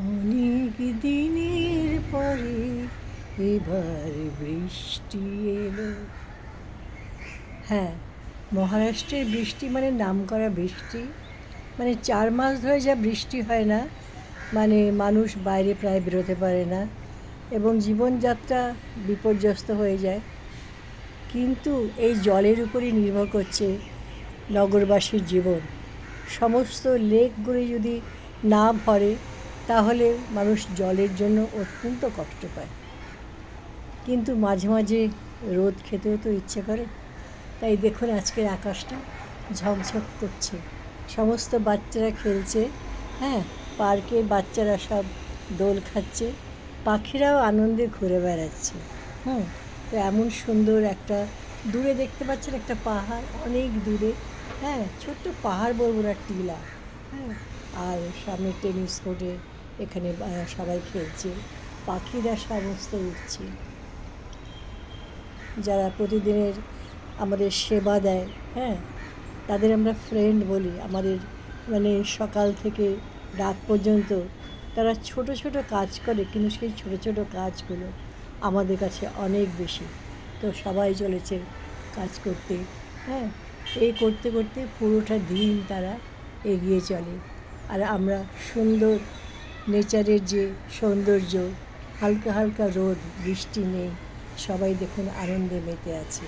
অনেক দিনের পরে এবার বৃষ্টি এলো। হ্যাঁ, মহারাষ্ট্রের বৃষ্টি মানে নামকরা বৃষ্টি। মানে 4 মাস ধরে যা বৃষ্টি হয় না, মানে মানুষ বাইরে প্রায় বেরোতে পারে না এবং জীবনযাত্রা বিপর্যস্ত হয়ে যায়। কিন্তু এই জলের উপরই নির্ভর করছে নগরবাসীর জীবন। সমস্ত লেকগুলি যদি না ভরে তাহলে মানুষ জলের জন্য অত্যন্ত কষ্ট পায়। কিন্তু মাঝে মাঝে রোদ খেতেও তো ইচ্ছে করে। তাই দেখুন আজকের আকাশটা ঝকঝক করছে, সমস্ত বাচ্চারা খেলছে। হ্যাঁ, পার্কে বাচ্চারা সব দোল খাচ্ছে, পাখিরাও আনন্দে ঘুরে বেড়াচ্ছে। তো এমন সুন্দর একটা দূরে দেখতে পাচ্ছেন একটা পাহাড় অনেক দূরে। হ্যাঁ, ছোট্ট পাহাড় বলবো না, টিলা। হ্যাঁ, আর সামনে টেনিস কোর্টে এখানে সবাই খেলছে, পাখিরা সমস্ত উঠছে। যারা প্রতিদিনের আমাদের সেবা দেয়, হ্যাঁ, তাদের আমরা ফ্রেন্ড বলি। আমাদের মানে সকাল থেকে রাত পর্যন্ত তারা ছোট ছোট কাজ করে, কিন্তু সেই ছোট ছোট কাজগুলো আমাদের কাছে অনেক বেশি। তো সবাই চলেছে কাজ করতে। হ্যাঁ, এই করতে করতে পুরোটা দিন তারা এগিয়ে চলে। আর আমরা সুন্দর নেচারের যে সৌন্দর্য, হালকা হালকা রোদ, বৃষ্টি নেই, সবাই দেখুন আনন্দে মেতে আছে।